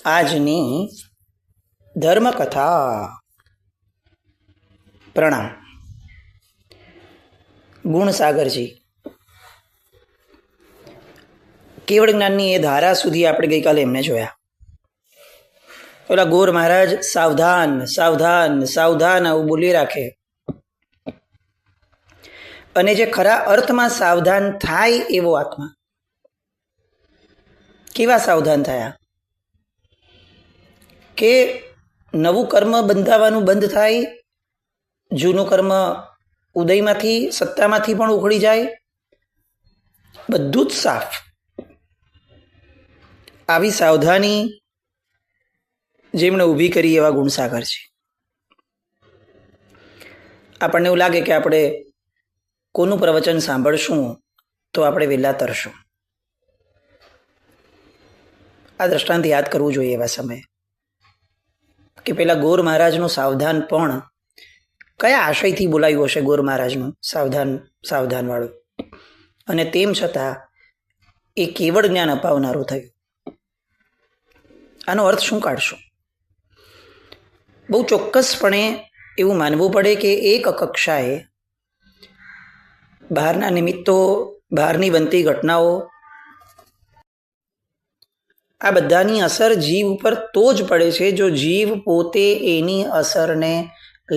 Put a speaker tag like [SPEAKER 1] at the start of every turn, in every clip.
[SPEAKER 1] આજની ધર્મકથા. પ્રણામ. ગુણસાગરજી. કેવળ જ્ઞાનની એ ધારા સુધી આપણે ગઈકાલે એમને જોયા. પેલા ગોર મહારાજ સાવધાન સાવધાન સાવધાન આવું બોલી રાખે, અને જે ખરા અર્થમાં સાવધાન થાય એવો આત્મા કેવા સાવધાન થયા કે નવું કર્મ બંધાવાનું બંધ થાય, જૂનું કર્મ ઉદયમાંથી સત્તામાંથી પણ ઉખડી જાય, બધું જ સાફ. આવી સાવધાની જેમણે ઊભી કરી એવા ગુણસાગર છે. આપણને એવું લાગે કે આપણે કોનું પ્રવચન સાંભળશું તો આપણે વહેલા તરશું. આ દ્રષ્ટાંત યાદ કરવું જોઈએ એવા સમયે કે પેલા ગોર મહારાજનું સાવધાન પણ કયા આશયથી બોલાયું હશે. ગોર મહારાજનું સાવધાન સાવધાન વાળું, અને તેમ છતાં એ કેવળ જ્ઞાન અપાવનારું થયું. આનો અર્થ શું કાઢશો? બહુ ચોક્કસપણે એવું માનવું પડે કે એક કક્ષાએ બહારના નિમિત્તો, બહારની બનતી ઘટનાઓ, આ બધાની અસર જીવ ઉપર તો જ પડે છે જો જીવ પોતે એની અસરને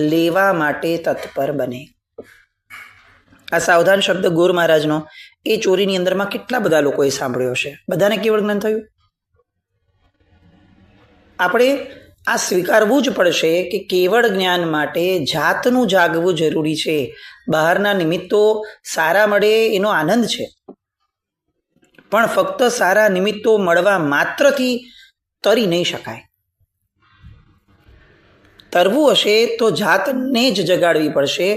[SPEAKER 1] લેવા માટે તત્પર બને. આ સાવધાન શબ્દ ગોર મહારાજનો એ ચોરીની અંદરમાં કેટલા બધા લોકોએ સાંભળ્યો હશે. બધાને કેવળ જ્ઞાન થયું? આપણે આ સ્વીકારવું જ પડશે કે કેવળ જ્ઞાન માટે જાતનું જાગવું જરૂરી છે. બહારના નિમિત્તો સારા મળે એનો આનંદ છે, પણ ફક્ત સારા નિમિત્તો મળવા માત્રથી તરી નહીં શકાય. તરવું હશે તો જાતને જ જગાડવી પડશે,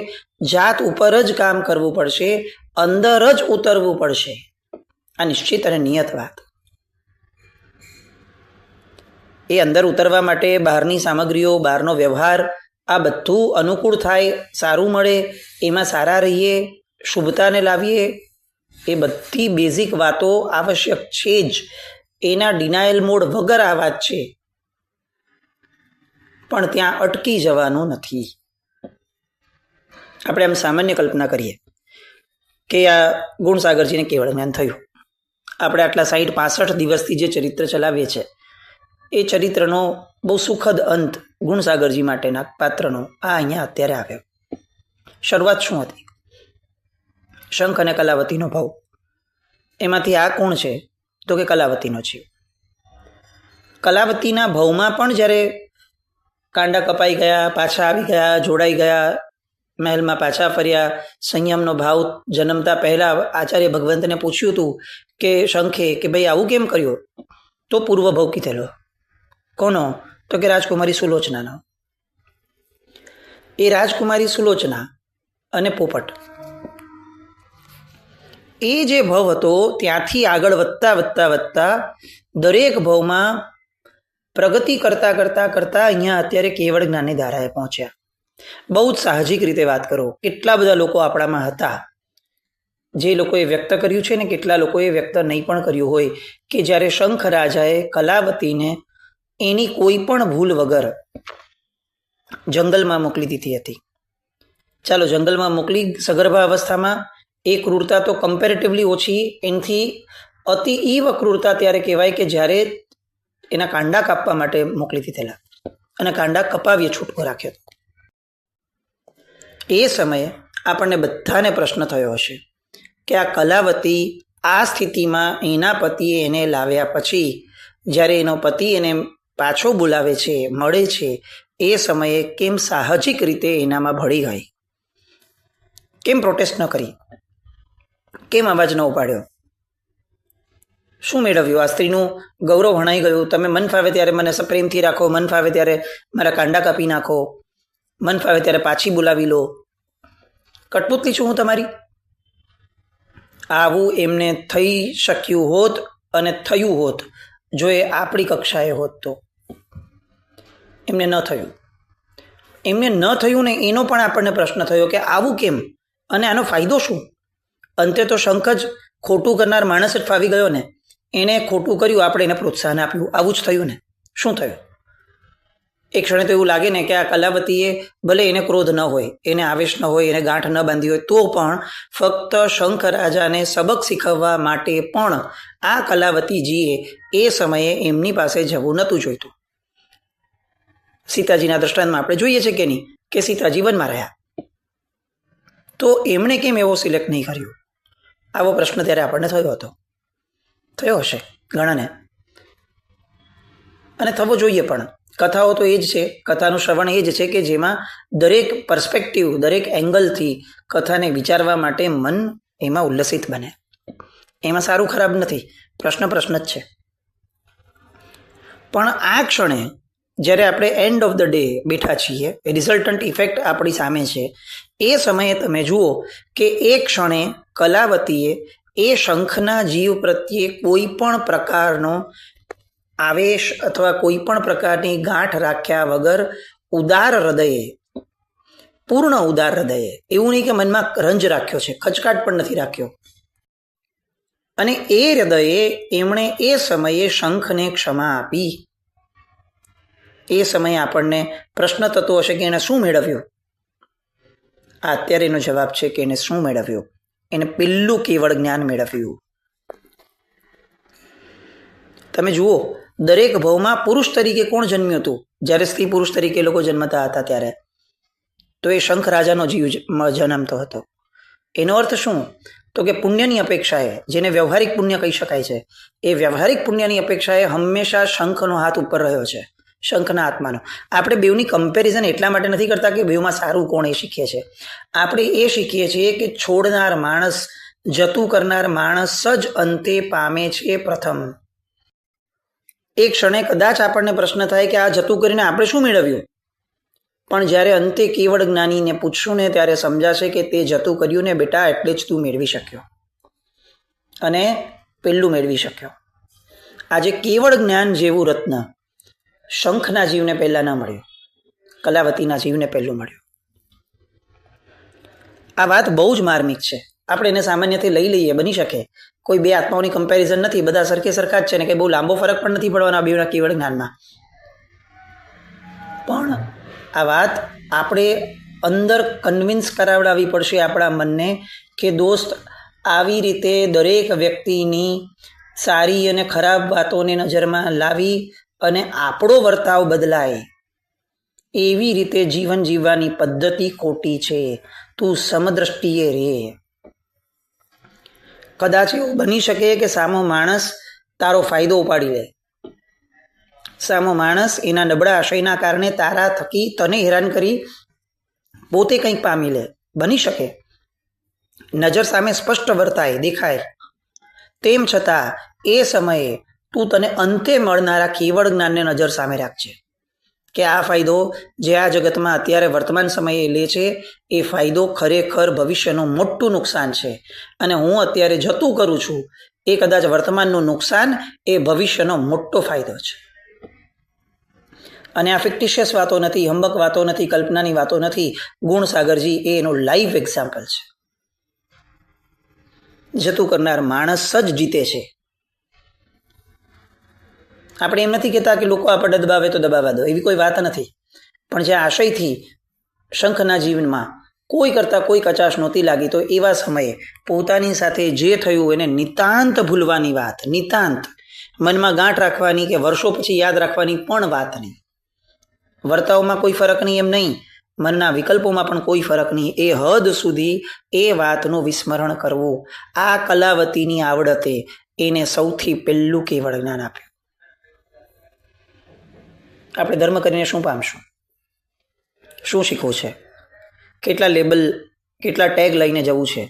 [SPEAKER 1] જાત ઉપર જ કામ કરવું પડશે, અંદર જ ઉતરવું પડશે. આ નિશ્ચિત અને નિયત વાત. એ અંદર ઉતરવા માટે બહારની સામગ્રીઓ, બહારનો વ્યવહાર, આ બધું અનુકૂળ થાય, સારું મળે, એમાં સારા રહીએ, શુભતાને લાવીએ, એ બધી બેઝિક વાતો આવશ્યક છે જ. એના ડિનાયલ મોડ વગર આ વાત છે, પણ ત્યાં અટકી જવાનું નથી. આપણે આમ સામાન્ય કલ્પના કરીએ કે આ ગુણસાગરજીને કેવળ જ્ઞાન થયું. આપણે આટલા 60-65 દિવસથી જે ચરિત્ર ચલાવીએ છીએ એ ચરિત્રનો બહુ સુખદ અંત ગુણસાગરજી માટેના પાત્રનો આ અહીંયા અત્યારે આવ્યો. શરૂઆત શું હતી? શંખ અને કલાવતીનો ભાવ. એમાંથી આ કોણ છે તો કે કલાવતીનો છે. કલાવતીના ભાવમાં પણ જ્યારે કાંડા કપાઈ ગયા, પાછા આવી ગયા, જોડાઈ ગયા, મહેલમાં પાછા ફર્યા, સંયમનો ભાવ જન્મતા પહેલા આચાર્ય ભગવંતને પૂછ્યું હતું કે શંખે કે ભાઈ આવું કેમ કર્યો? તો પૂર્વ ભાવ કીધેલો. કોનો? તો કે રાજકુમારી સુલોચનાનો. એ રાજકુમારી સુલોચના અને પોપટ, એ જે ભાવ હતો ત્યાંથી આગળ વધતા વધતા વધતા દરેક ભાવમાં પ્રગતિ કરતા કરતા કરતા અહીંયા અત્યારે કેવળ જ્ઞાનની ધારાએ પહોંચ્યા. બહુ જ સાહજિક રીતે વાત કરો, કેટલા બધા લોકો આપણામાં હતા જે લોકોએ વ્યક્ત કર્યું છે ને કેટલા લોકોએ વ્યક્ત નહીં પણ કર્યું હોય કે જ્યારે શંખ રાજાએ કલાવતીને એની કોઈ પણ ભૂલ વગર જંગલમાં મોકલી દીધી હતી. ચાલો, જંગલમાં મોકલી, સગર્ભા અવસ્થામાં એ ક્રૂરતા તો કમ્પેરેટિવલી ઓછી, એનાથી અતિ ઈવ ક્રૂરતા ત્યારે કહેવાય કે જ્યારે એના કાંડા કાપવા માટે મોકલી દીધેલા અને કાંડા કપાવીએ છૂટકો રાખ્યો હતો. એ સમયે આપણને બધાને પ્રશ્ન થયો હશે કે આ કલાવતી આ સ્થિતિમાં એના પતિએ એને લાવ્યા પછી જ્યારે એનો પતિ એને પાછો બોલાવે છે, મળે છે, એ સમયે કેમ સાહજિક રીતે એનામાં ભળી ગઈ? કેમ પ્રોટેસ્ટ ન કરી? કેમ અવાજ ન ઉપાડ્યો? શું મેળવ્યું? આ સ્ત્રીનું ગૌરવ હણાઈ ગયું. તમે મન ફાવે ત્યારે મને પ્રેમથી રાખો, મન ફાવે ત્યારે મારા કાંડા કાપી નાખો, મન ફાવે ત્યારે પાછી બોલાવી લો. કઠપુતલી છું હું તમારી? આવું એમને થઈ શક્યું હોત અને થયું હોત જો એ આપણી કક્ષાએ હોત તો. એમને ન થયું. એમને ન થયું ને એનો પણ આપણને પ્રશ્ન થયો કે આવું કેમ અને આનો ફાયદો શું? અંતે તો શંખ જ ખોટું કરનાર માણસ જ ફાવી ગયો ને. એણે ખોટું કર્યું, આપણે એને પ્રોત્સાહન આપ્યું, આવું જ થયું ને. શું થયું? એક ક્ષણે તો એવું લાગે ને કે આ કલાવતીએ ભલે એને ક્રોધ ન હોય, એને આવેશ ન હોય, એને ગાંઠ ન બાંધી હોય, તો પણ ફક્ત શંખ રાજાને સબક શીખવવા માટે પણ આ કલાવતીજીએ એ સમયે એમની પાસે જવું નહોતું જોઈતું. સીતાજીના દ્રષ્ટાંતમાં આપણે જોઈએ છે કે નહીં, કે સીતાજી વનમાં રહ્યા, તો એમણે કેમ એવો સિલેક્ટ નહીં કર્યો? આવો પ્રશ્ન ત્યારે આપણને થયો હશે ઘણાને, અને થવો જોઈએ. પણ કથાઓ તો એ જ છે, કથાનું શ્રવણ એ જ છે કે જેમાં દરેક પર્સ્પેક્ટિવ, દરેક એંગલથી કથાને વિચારવા માટે મન એમાં ઉલ્લસિત બને. એમાં સારું ખરાબ નથી, પ્રશ્ન જ છે. પણ આ ક્ષણે જ્યારે આપણે એન્ડ ઓફ ધ ડે બેઠા છીએ, રિઝલ્ટન્ટ ઇફેક્ટ આપણી સામે છે, એ સમયે તમે જુઓ કે એ ક્ષણે કલાવતીએ એ શંખના જીવ પ્રત્યે કોઈ પણ પ્રકારનો આવેશ અથવા કોઈ પણ પ્રકારની ગાંઠ રાખ્યા વગર ઉદાર હૃદયે, પૂર્ણ ઉદાર હૃદયે, એવું નહીં કે મનમાં રંજ રાખ્યો છે, ખચકાટ પણ નથી રાખ્યો, અને એ હૃદયે એમણે એ સમયે શંખને ક્ષમા આપી. એ સમયે આપણને પ્રશ્ન થતો હશે કે એને શું મેળવ્યું? આ અત્યારે એનો જવાબ છે કે એને શું મેળવ્યું? એને પેલું કેવળ જ્ઞાન મેળવ્યું. તમે જુઓ, દરેક ભવમાં પુરુષ તરીકે કોણ જન્મ્યું હતું? જ્યારે સ્ત્રી પુરુષ તરીકે લોકો જન્મતા હતા ત્યારે તો એ શંખ રાજાનો જીવ જન્મતો હતો. એનો અર્થ શું? તો કે પુણ્યની અપેક્ષાએ, જેને વ્યવહારિક પુણ્ય કહી શકાય છે, એ વ્યવહારિક પુણ્યની અપેક્ષાએ હંમેશા શંખનો હાથ ઉપર રહ્યો છે, શંખના આત્માનો. આપણે બેઉની કમ્પેરિઝન એટલા માટે નથી કરતા કે બેઉમાં સારું કોણ એ શીખીએ છીએ. આપણે એ શીખીએ છીએ કે છોડનાર માણસ, જતું કરનાર માણસ જ અંતે પામે છે પ્રથમ. એક ક્ષણે કદાચ આપણને પ્રશ્ન થાય કે આ જતું કરીને આપણે શું મેળવ્યું? પણ જ્યારે અંતે કેવળ જ્ઞાનીને પૂછશું ને ત્યારે સમજાશે કે તે જતું કર્યું ને બેટા, એટલે જ તું મેળવી શક્યો, અને પેલું મેળવી શક્યો. આજે કેવળ જ્ઞાન જેવું રત્ન શંખના જીવને પહેલા ન મળ્યું, કલાવતીના જીવને પહેલું મળ્યું. આ વાત બહુ જ માર્મિક છે. આપણે એને સામાન્યથી લઈ લઈએ, બની શકે કોઈ બે આત્માઓની કમ્પેરિઝન નથી, બધા સરખા જ છે ને કંઈ બહુ લાંબો ફરક પણ નથી પડવાનો આ બેના કેવળ જ્ઞાનમાં. પણ આ વાત આપણે અંદર કન્વિન્સ કરાવડાવવી પડશે આપણા મનને કે દોસ્ત, આવી રીતે દરેક વ્યક્તિની સારી અને ખરાબ વાતોને નજરમાં લાવી અને આપણો વર્તાવ બદલાય, એવી રીતે જીવન જીવવાની પદ્ધતિ ખોટી છે. તું સમદ્રષ્ટિએ રહે. કદાચ એવું બની શકે કે સામો માણસ તારો ફાયદો ઉપાડી લે, સામો માણસ એના નબળા આશયના કારણે તારા થકી તને હેરાન કરી પોતે કંઈક પામી લે, બની શકે. નજર સામે સ્પષ્ટ વર્તાય, દેખાય. તેમ છતાં એ સમયે તું તને અંતે મળનારા કેવળ જ્ઞાનને નજર સામે રાખજે કે આ ફાયદો જે આ જગતમાં અત્યારે વર્તમાન સમયે લે છે, એ ફાયદો ખરેખર ભવિષ્યનું મોટું નુકસાન છે. અને હું અત્યારે જતું કરું છું, એ કદાચ વર્તમાનનું નુકસાન એ ભવિષ્યનો મોટો ફાયદો છે. અને આ ફિક્ટિશિયસ વાતો નથી, હંબક વાતો નથી, કલ્પનાની વાતો નથી. ગુણસાગરજી એ એનું લાઈવ એક્ઝામ્પલ છે. જતું કરનાર માણસ જ જીતે છે. આપણે એમ નથી કહેતા કે લોકો આપણને દબાવે તો દબાવવા દો, એવી કોઈ વાત નથી. પણ જે આશયથી શંખના જીવનમાં કોઈ કરતાં કોઈ કચાશ નહોતી લાગી, તો એવા સમયે પોતાની સાથે જે થયું એને નિતાંત ભૂલવાની વાત, નિતાંત મનમાં ગાંઠ રાખવાની કે વર્ષો પછી યાદ રાખવાની પણ વાત નહીં. વર્તાવમાં કોઈ ફરક નહીં એમ નહીં, મનના વિકલ્પોમાં પણ કોઈ ફરક નહીં. એ હદ સુધી એ વાતનું વિસ્મરણ કરવું. આ કલાવતીની આવડતે એને સૌથી પહેલું કેવળ જ્ઞાન આપ્યું. આપણે ધર્મ કરીને શું પામશું? શું શીખવું છે? કેટલા લેબલ, કેટલા ટેગ લઈને જવું છે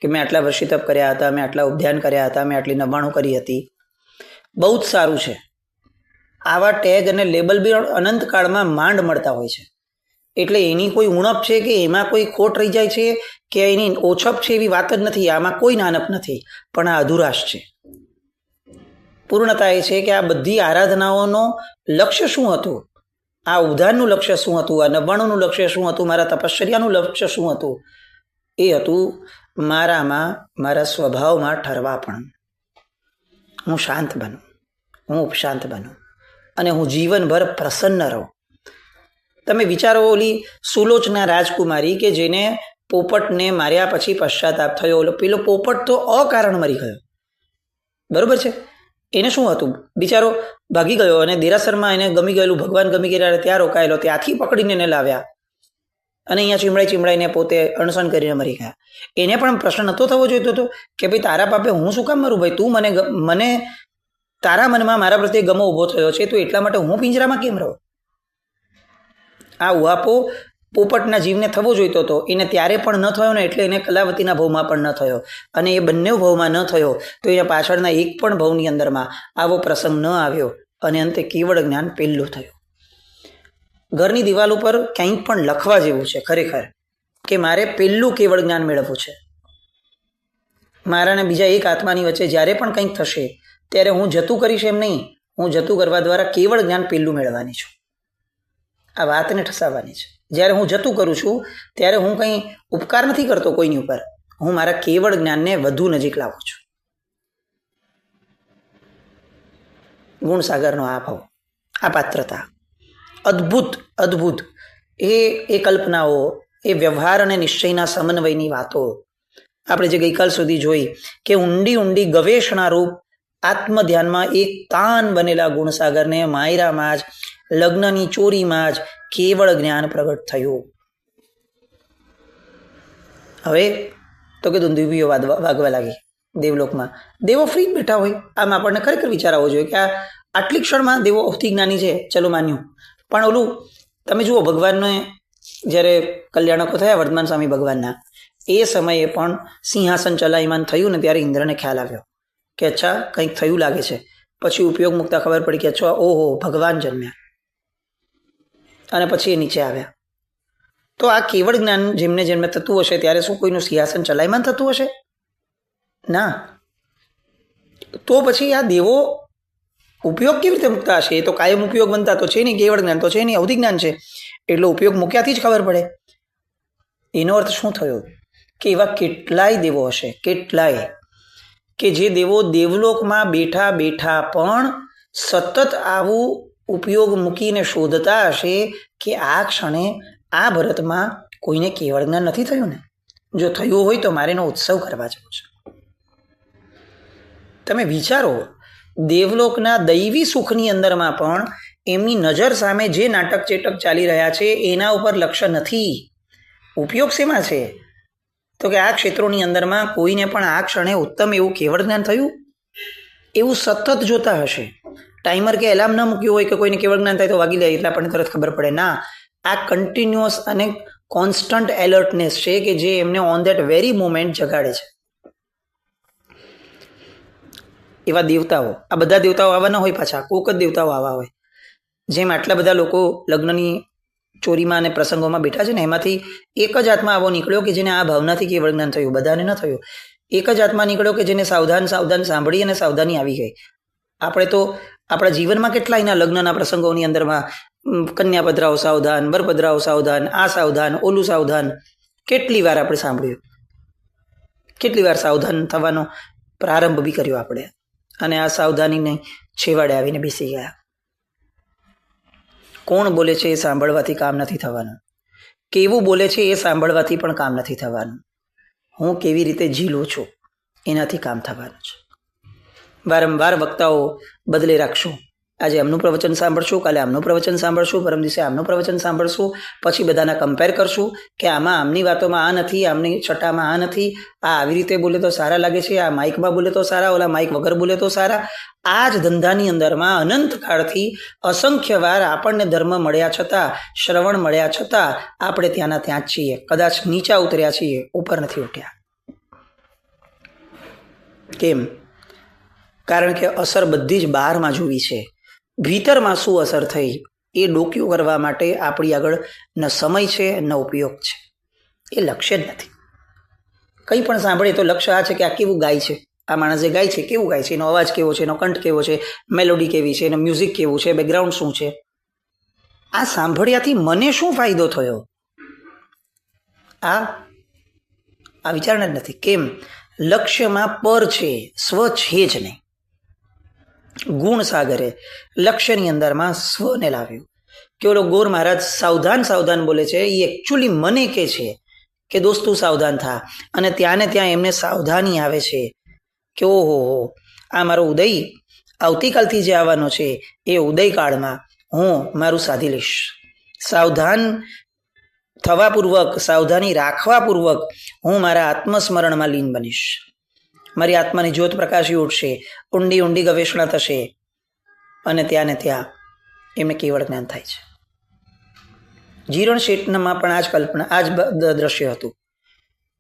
[SPEAKER 1] કે મેં આટલા વર્ષી તપ કર્યા હતા, મેં આટલા ઉદ્યાન કર્યા હતા, મેં આટલી નવાણું કરી હતી. બહુ જ સારું છે. આવા ટેગ અને લેબલ બી અનંતકાળમાં માંડ મળતા હોય છે. એટલે એની કોઈ ઉણપ છે કે એમાં કોઈ ખોટ રહી જાય છે કે એની ઓછપ છે, એવી વાત જ નથી. આમાં કોઈ નાનપ નથી, પણ આ અધુરાશ છે. પૂર્ણતા એ છે કે આ બધી આરાધનાઓનો લક્ષ્ય શું હતું? આ ઉદ્ધાનનું લક્ષ્ય શું હતું? આ નવાણુંનું લક્ષ્ય શું હતું? મારા તપશ્ચર્યાનું લક્ષ્ય શું હતું? એ હતું મારામાં, મારા સ્વભાવમાં ઠરવા પણ. હું શાંત બનું, હું ઉપશાંત બનું. અને હું જીવનભર પ્રસન્ન રહું. તમે વિચારો, ઓલી સુલોચના રાજકુમારી કે જેને પોપટને માર્યા પછી પશ્ચાતાપ થયો. પેલો પોપટ તો અકારણ મરી ગયો, બરોબર છે. એને શું હતું, બિચારો ભાગી ગયો અને દેરાસરમાં એને ગમી ગયેલું, ભગવાન ગમી ગયા ત્યાં રોકાયેલો, ત્યાંથી પકડીને એને લાવ્યા અને અહીંયા ચીમડાઈને પોતે અણસન કરીને મરી ગયા. એને પણ પ્રશ્ન નહોતો થવો જોઈતો હતો કે ભાઈ તારા પાપે હું શું કામ મરું? ભાઈ તું મને તારા મનમાં મારા પ્રત્યે ગમો ઊભો થયો છે, તો એટલા માટે હું પિંજરામાં કેમ રહું? આ ઉહાપો પોપટના જીવને થવો જોઈતો હતો, એને ત્યારે પણ ન થયો ને, એટલે એને કલાવતીના ભવમાં પણ ન થયો. અને એ બંને ભવમાં ન થયો તો એના પાછળના એક પણ ભવની અંદરમાં આવો પ્રસંગ ન આવ્યો અને અંતે કેવળ જ્ઞાન પહેલું થયું. ઘરની દિવાલ ઉપર કંઈક પણ લખવા જેવું છે ખરેખર કે મારે પહેલું કેવળ જ્ઞાન મેળવવું છે. મારા ને બીજા એક આત્માની વચ્ચે જ્યારે પણ કંઈક થશે ત્યારે હું જતું કરીશ એમ નહીં, હું જતું કરવા દ્વારા કેવળ જ્ઞાન પહેલું મેળવવાની છું. આ વાતને ઠસાવવાની છે. જ્યારે હું જતું કરું છું ત્યારે હું કંઈ ઉપકાર નથી કરતો કોઈની ઉપર, હું મારા કેવળ જ્ઞાનને વધુ નજીક લાવું છું. ગુણસાગરનો આ ભાવ, આ પાત્રતા અદ્ભુત અદ્ભુત, એ કલ્પનાઓ, એ વ્યવહાર અને નિશ્ચયના સમન્વયની વાતો આપણે જે ગઈકાલ સુધી જોઈ કે ઊંડી ઊંડી ગવેષણા રૂપ આત્મધ્યાનમાં એક તાન બનેલા ગુણસાગરને માયરામાં જ, લગ્નની ચોરીમાં જ કેવળ જ્ઞાન પ્રગટ થયું. હવે તો કે દુંદુભીઓ વાગવા લાગી દેવલોકમાં. દેવો ફ્રી જ બેઠા હોય. આમ આપણને ખરેખર વિચાર આવવો જોઈએ કે આટલી ક્ષણમાં દેવો અતિ જ્ઞાની છે, ચલો માન્યું. પણ ઓલું તમે જુઓ, ભગવાનને જ્યારે કલ્યાણકો થયા વર્ધમાન સ્વામી ભગવાનના, એ સમયે પણ સિંહાસન ચલાયમાન થયું ને ત્યારે ઇન્દ્રને ખ્યાલ આવ્યો કે અચ્છા કંઈક થયું લાગે છે. પછી ઉપયોગ મૂકતા ખબર પડી કે અચ્છા ઓહો ભગવાન જન્મ્યા, અને પછી એ નીચે આવ્યા. તો આ કેવળ જ્ઞાન જેમને જેમને થતું હશે ત્યારે શું કોઈનું સિંહાસન ચલાયમાન થતું હશે? ના. તો પછી આ દેવો ઉપયોગ કેવી રીતે મૂકતા હશે? એ તો કાયમ ઉપયોગ બનતા તો છે નહીં, કેવળ જ્ઞાન તો છે નહીં, અવધિ જ્ઞાન છે, એટલો ઉપયોગ મૂક્યાથી જ ખબર પડે. એનો અર્થ શું થયો કે એવા કેટલાય દેવો હશે, કેટલાય, કે જે દેવો દેવલોકમાં બેઠા બેઠા પણ સતત આવું ઉપયોગ મૂકીને શોધતા હશે કે આ ક્ષણે આ ભરતમાં કોઈને કેવળ જ્ઞાન નથી થયું ને, જો થયું હોય તો મારે એનો ઉત્સવ કરવા જેવો છે. તમે વિચારો, દેવલોકના દૈવી સુખની અંદરમાં પણ એમની નજર સામે જે નાટક ચેટક ચાલી રહ્યા છે એના ઉપર લક્ષ્ય નથી. ઉપયોગ શેમાં છે? તો કે આ ક્ષેત્રોની અંદરમાં કોઈને પણ આ ક્ષણે ઉત્તમ એવું કેવળ જ્ઞાન થયું એવું સતત જોતા હશે. ટાઈમર કે એલાર્મ ન મૂક્યું હોય કે કોઈને કેવળ જ્ઞાન થાય તો વાગી લે એટલે આપણને તરત ખબર પડે. ના, આ કન્ટિન્યુઅસ અને કોન્સ્ટન્ટ એલર્ટનેસ છે કે જે એમને ઓન દેટ વેરી મોમેન્ટ જગાડે છે. એવા દેવતાઓ, આ બધા દેવતાઓ આવા ન હોય, પાછા કોક જ દેવતાઓ આવા હોય. જેમ આટલા બધા લોકો લગ્નની ચોરીમાં અને પ્રસંગોમાં બેઠા છે ને, એમાંથી એક જ આત્મા આવો નીકળ્યો કે જેને આ ભાવનાથી કેવળ જ્ઞાન થયું, બધાને ન થયું. એક જ આત્મા નીકળ્યો કે જેને સાવધાન સાવધાન સાંભળી અને સાવધાની આવી ગઈ. આપણે તો આપણા જીવનમાં કેટલા એના લગ્નના પ્રસંગોની અંદરમાં કન્યા પધરાઓ સાવધાન, વર પધરાઓ સાવધાન, આ સાવધાન, ઓલું સાવધાન, કેટલી વાર આપણે સાંભળ્યું, કેટલી વાર સાવધાન થવાનો પ્રારંભ બી કર્યો આપણે, અને આ સાવધાનીને છેવાડે આવીને બેસી ગયા. કોણ બોલે છે એ સાંભળવાથી કામ નથી થવાનું, કેવું બોલે છે એ સાંભળવાથી પણ કામ નથી થવાનું, હું કેવી રીતે ઝીલું છું એનાથી કામ થવાનું છે. વારંવાર વક્તાઓ બદલે રાખશું. આજે આમનું પ્રવચન સાંભળશું, કાલે આમનું પ્રવચન સાંભળશું, પરમ દિવસે આમનું પ્રવચન સાંભળશું, પછી બધાના કમ્પેર કરશું કે આમાં આમની વાતોમાં આ નથી, આમની છટામાં આ નથી, આ આવી રીતે બોલે તો સારા લાગે છે, આ માઇકમાં બોલે તો સારા, ઓલા માઇક વગર બોલે તો સારા. આ જ ધંધાની અંદરમાં અનંત કાળથી અસંખ્ય વાર આપણને ધર્મ મળ્યા છતાં, શ્રવણ મળ્યા છતાં આપણે ત્યાંના ત્યાં જ છીએ. કદાચ નીચા ઉતર્યા છીએ, ઉપર નથી ઉઠ્યા. કેમ? કારણ કે અસર બધી જ બહારમાં જોવી છે. ભીતરમાં શું અસર થઈ એ ડોક્યું કરવા માટે આપણી આગળ ન સમય છે ન ઉપયોગ છે. એ લક્ષ્ય જ નથી. કંઈ પણ સાંભળીએ તો લક્ષ્ય આ છે કે આ કેવું ગાય છે, આ માણસ જે ગાય છે કેવું ગાય છે, એનો અવાજ કેવો છે, એનો કંઠ કેવો છે, મેલોડી કેવી છે, એનો મ્યુઝિક કેવું છે, બેકગ્રાઉન્ડ શું છે. આ સાંભળ્યાથી મને શું ફાયદો થયો, આ વિચારણા જ નથી. કેમ? લક્ષ્યમાં પર છે, સ્વ છે જ નહીં. ગુણ સાગરે લક્ષ્યની અંદરમાં સ્વને લાવ્યું. કે ઓલો ગોર મહારાજ સાવધાન સાવધાન બોલે છે, એ એકચ્યુઅલી મને કે છે કે દોસ્ત તું સાવધાન થા. અને ત્યાં ને ત્યાં એમને સાવધાની આવે છે કે ઓહો આ મારો ઉદય આવતીકાલથી જે આવવાનો છે એ ઉદયકાળમાં હું મારું સાધી લઈશ. સાવધાન થવાપૂર્વક, સાવધાની રાખવાપૂર્વક હું મારા આત્મસ્મરણમાં લીન બનીશ. મારી આત્માની જ્યોત પ્રકાશી ઉઠશે, ઊંડી ઊંડી ગવેષણા થશે અને ત્યાં ને ત્યાં એમને કેવળ જ્ઞાન થાય છે. જીરણ શેઠનામાં પણ આ જ કલ્પના, આ જ દ્રશ્ય હતું.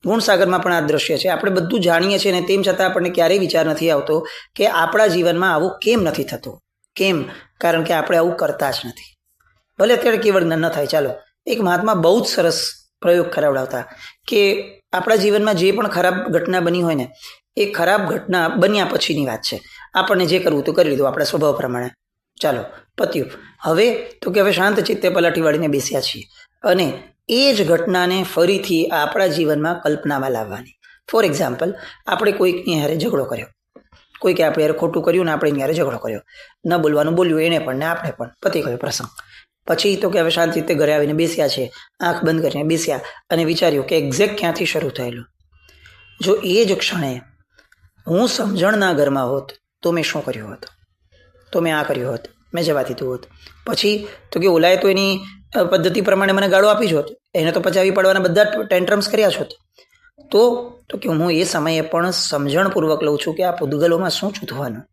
[SPEAKER 1] ગુણસાગરમાં પણ આ દ્રશ્ય છે. આપણે બધું જાણીએ છીએ અને તેમ છતાં આપણને ક્યારેય વિચાર નથી આવતો કે આપણા જીવનમાં આવું કેમ નથી થતું. કેમ? કારણ કે આપણે આવું કરતા જ નથી. ભલે અત્યારે કેવળ જ્ઞાન ન થાય. ચાલો, એક મહાત્મા બહુ જ સરસ પ્રયોગ કરાવડાવતા કે આપણા જીવનમાં જે પણ ખરાબ ઘટના બની હોય ને, એ ખરાબ ઘટના બન્યા પછીની વાત છે. આપણને જે કરવું તો કરી લીધું આપણા સ્વભાવ પ્રમાણે, ચાલો પત્યું. હવે તો કે હવે શાંત ચિત્તે પલાઠી વાળીને બેસ્યા છીએ અને એ જ ઘટનાને ફરીથી આપણા જીવનમાં કલ્પનામાં લાવવાની. ફોર એક્ઝામ્પલ, આપણે કોઈકની હારે ઝઘડો કર્યો, કોઈકે આપણે યારે ખોટું કર્યું ને આપણે એની હારે ઝઘડો કર્યો, ન બોલવાનું બોલ્યું એને પણ ને આપણે પણ, પતી ગયો પ્રસંગ. પછી તો કે હવે શાંતિ રીતે ઘરે આવીને બેસ્યા છે, આંખ બંધ કરીને બેસ્યા અને વિચાર્યું કે એક્ઝેક્ટ ક્યાંથી શરૂ થયેલું. જો એ જ ક્ષણે હું સમજણના ઘરમાં હોત તો મેં શું કર્યું હોત, તો મેં આ કર્યું હોત, મેં જવા દીધું હોત. પછી તો કે ઓલાએ તો એની પદ્ધતિ પ્રમાણે મને ગાળો આપી જ હોત, એને તો પચાવી પડવાના બધા ટેન્ટ્રમ્સ કર્યા જ હોત. તો કે હું એ સમયે પણ સમજણપૂર્વક લઉં છું કે આ પૂદગલોમાં શું છૂટવાનું,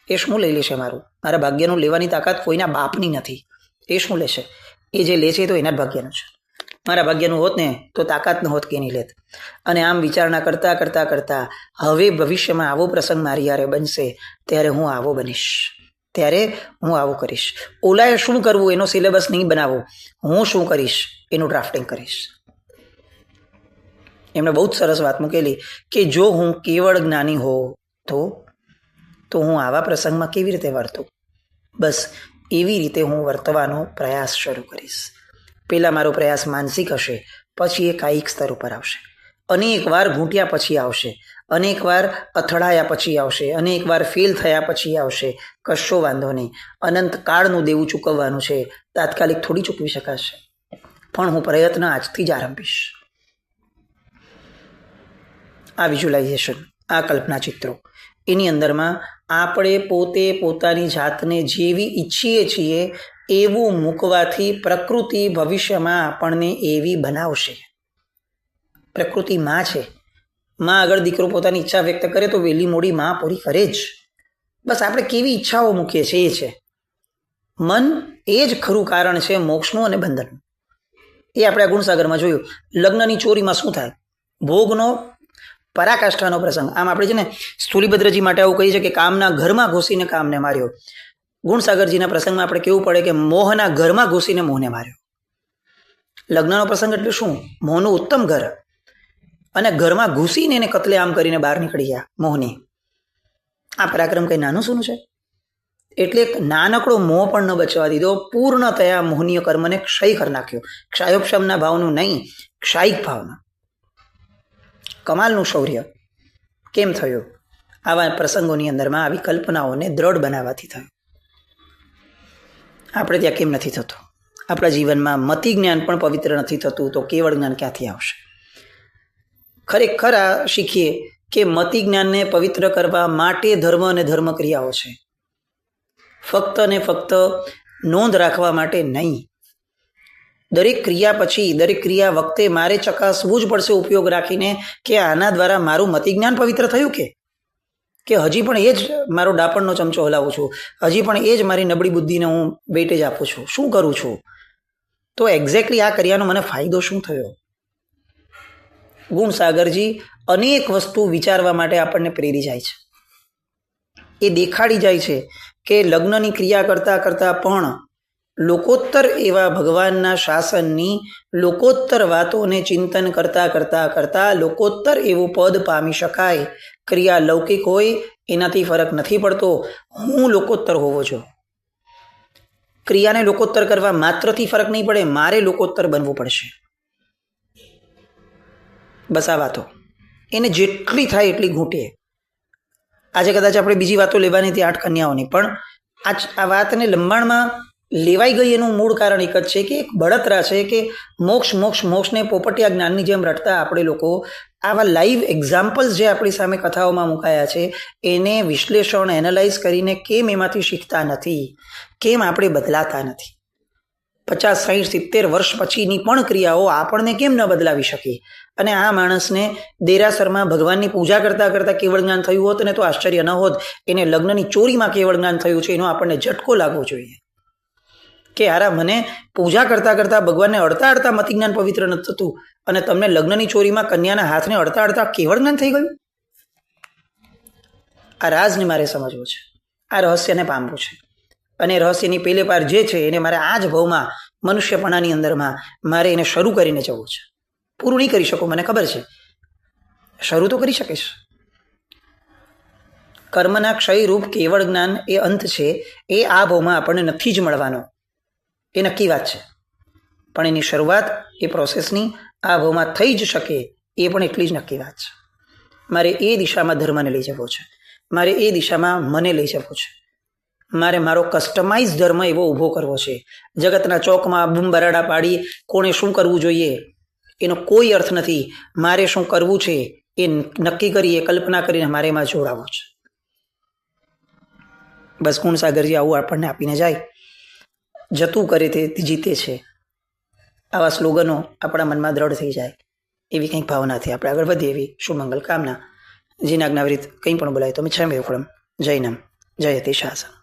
[SPEAKER 1] એ શું લઈ લેશે મારું. મારા ભાગ્યનું લેવાની તાકાત કોઈના બાપની નથી. એ શું લેશે? એ જે લે છે તો એના જ ભાગ્યનું છે. મારા ભાગ્યનું હોત ને તો તાકાત ન હોત કે એની લેત. અને આમ વિચારણા કરતાં કરતાં કરતાં હવે ભવિષ્યમાં આવો પ્રસંગ મારી યારે બનશે ત્યારે હું આવો બનીશ, ત્યારે હું આવું કરીશ. ઓલાએ શું કરવું એનો સિલેબસ નહીં બનાવો, હું શું કરીશ એનું ડ્રાફ્ટિંગ કરીશ. એમણે બહુ જ સરસ વાત મૂકેલી કે જો હું કેવળ જ્ઞાની હોઉં તો હું આવા પ્રસંગમાં કેવી રીતે વર્તું, બસ એવી રીતે હું વર્તવાનો પ્રયાસ શરૂ કરીશ. પહેલાં મારો પ્રયાસ માનસિક હશે, પછી એ કાયિક સ્તર ઉપર આવશે, અનેક વાર ઘૂંટ્યા પછી આવશે, અનેક વાર અથડાયા પછી આવશે, અનેક વાર ફેલ થયા પછી આવશે. કશો વાંધો નહીં, અનંત કાળનું દેવું ચૂકવવાનું છે, તાત્કાલિક થોડી ચૂકવી શકાશે. પણ હું પ્રયત્ન આજથી જ આરંભીશ. આ વિઝ્યુલાઇઝેશન, આ કલ્પના ચિત્રો, એની અંદરમાં આપણે પોતે પોતાની જાતને જેવી ઈચ્છીએ છીએ એવું મૂકવાથી પ્રકૃતિ ભવિષ્યમાં આપણને એવી બનાવશે. પ્રકૃતિ માં છે, માં આગળ દીકરો પોતાની ઈચ્છા વ્યક્ત કરે તો વહેલી મોડી માં પૂરી કરે જ. બસ આપણે કેવી ઈચ્છાઓ મૂકીએ છીએ એ છે. મન એ જ ખરું કારણ છે મોક્ષનું અને બંધનનું. એ આપણે આ ગુણસાગરમાં જોયું. લગ્નની ચોરીમાં શું થાય? ભોગનો પરાકાષ્ઠાનો પ્રસંગ. આમ આપણે છે ને સ્થૂલીભદ્રજી માટે આવું કહીએ છીએ કે કામના ઘરમાં ઘૂસીને કામને માર્યો. ગુણસાગરજીના પ્રસંગમાં આપણે કેવું પડે કે મોહના ઘરમાં ઘૂસીને મોહને માર્યો. લગ્નનો પ્રસંગ એટલે શું? મોહનું ઉત્તમ ઘર, અને ઘરમાં ઘૂસીને એને કતલે આમ કરીને બહાર નીકળી ગયા મોહની. આ પરાક્રમ કંઈ નાનું શું છે? એટલે એક નાનકડો મોહ પણ ન બચવા દીધો, પૂર્ણતયા મોહનીય કર્મને ક્ષય કરી નાખ્યો. ક્ષયોપશમના ભાવનું નહીં, ક્ષાયિક ભાવનું. કમાલનું શૌર્ય કેમ થયું? આવા પ્રસંગોની અંદરમાં આવી કલ્પનાઓને દ્રઢ બનાવવાથી થયું. આપણે ત્યાં કેમ નથી થતું? આપણા જીવનમાં મતિ જ્ઞાન પણ પવિત્ર નથી થતું તો કેવળ જ્ઞાન ક્યાંથી આવશે? ખરેખર આ શીખીએ કે મતિ જ્ઞાનને પવિત્ર કરવા માટે ધર્મ અને ધર્મ ક્રિયાઓ છે, ફક્ત ને ફક્ત નોંધ રાખવા માટે નહીં. દરેક ક્રિયા પછી, દરેક ક્રિયા વખતે મારે ચકાસવું જ પડશે ઉપયોગ રાખીને કે આના દ્વારા મારું મતિ જ્ઞાન પવિત્ર થયું કે હજી પણ એ જ મારો ડાપણનો ચમચો હલાવું છું, હજી પણ એ જ મારી નબળી બુદ્ધિને હું વેટેજ આપું છું, શું કરું છું? તો એક્ઝેક્ટલી આ કર્યાનો મને ફાયદો શું થયો? ગુણસાગરજી અનેક વસ્તુ વિચારવા માટે આપણને પ્રેરી જાય છે. એ દેખાડી જાય છે કે લગ્નની ક્રિયા કરતાં કરતાં પણ લોકોત્તર એવા ભગવાનના શાસનની લોકોત્તર વાતોને ચિંતન કરતાં કરતાં કરતાં લોકોત્તર એવું પદ પામી શકાય. ક્રિયા લૌકિક હોય એનાથી ફરક નથી પડતો, હું લોકોત્તર હોવો જોઈએ. ક્રિયાને લોકોત્તર કરવા માત્રથી ફરક નહીં પડે, મારે લોકોત્તર બનવું પડશે. બસ આ વાતો એને જેટલી થાય એટલી ઘૂંટીએ. આજે કદાચ આપણે બીજી વાતો લેવાની હતી 8 કન્યાઓની, પણ આ વાતને લંબાણમાં લેવાઈ ગઈ એનું મૂળ કારણ એક જ છે કે એક બળતરા છે કે મોક્ષને પોપટિયા જ્ઞાનની જેમ રટતા આપણે લોકો આવા લાઈવ એક્ઝામ્પલ્સ જે આપણી સામે કથાઓમાં મુકાયા છે એને વિશ્લેષણ એનાલાઇઝ કરીને કેમ એમાંથી શીખતા નથી, કેમ આપણે બદલાતા નથી. 50, 60, 70 વર્ષ પછીની પણ ક્રિયાઓ આપણને કેમ ન બદલાવી શકે. અને આ માણસને દેરાસરમાં ભગવાનની પૂજા કરતાં કરતાં કેવળ જ્ઞાન થયું હોત ને તો આશ્ચર્ય ન હોત. એને લગ્નની ચોરીમાં કેવળ જ્ઞાન થયું છે એનો આપણને ઝટકો લાગવો જોઈએ કે યાર મને પૂજા કરતાં કરતાં ભગવાનને અડતા અડતા મતિ જ્ઞાન પવિત્ર નથી થતું અને તમને લગ્નની ચોરીમાં કન્યાના હાથને અડતા અડતા કેવળ જ્ઞાન થઈ ગયું. આ રાજને મારે સમજવું છે, આ રહસ્યને પામવું છે. અને રહસ્યની પેલે પાર જે છે એને મારે આ જ ભાવમાં મનુષ્યપણાની અંદરમાં મારે એને શરૂ કરીને જવું છે. પૂરું નહીં કરી શકું, મને ખબર છે, શરૂ તો કરી શકીશ. કર્મના ક્ષયરૂપ કેવળ જ્ઞાન એ અંત છે, એ આ ભાવમાં આપણને નથી જ મળવાનો, એ નક્કી વાત છે. પણ એની શરૂઆત એ પ્રોસેસની આ ભાવમાં થઈ જ શકે એ પણ એટલી જ નક્કી વાત છે. મારે એ દિશામાં ધર્મને લઈ જવો છે, મારે એ દિશામાં મને લઈ જવો છે. મારે મારો કસ્ટમાઇઝ ધર્મ એવો ઊભો કરવો છે. જગતના ચોકમાં બૂમ બરાડા પાડી કોણે શું કરવું જોઈએ એનો કોઈ અર્થ નથી. મારે શું કરવું છે એ નક્કી કરી, એ કલ્પના કરીને મારે એમાં જોડાવવું છે. બસ ગુણસાગરજી આવું આપણને આપીને જાય, જતું કરે તે જીતે છે. આવા સ્લોગનો આપણા મનમાં દ્રઢ થઈ જાય એવી કંઈક ભાવનાથી આપણે આગળ વધીએ એવી શુભમંગલ કામના. જીના જ્ઞાવરિત કંઈ પણ બોલાય તો મિચ્છામિ દુક્કડમ. જય નામ, જય યતિ શાસન.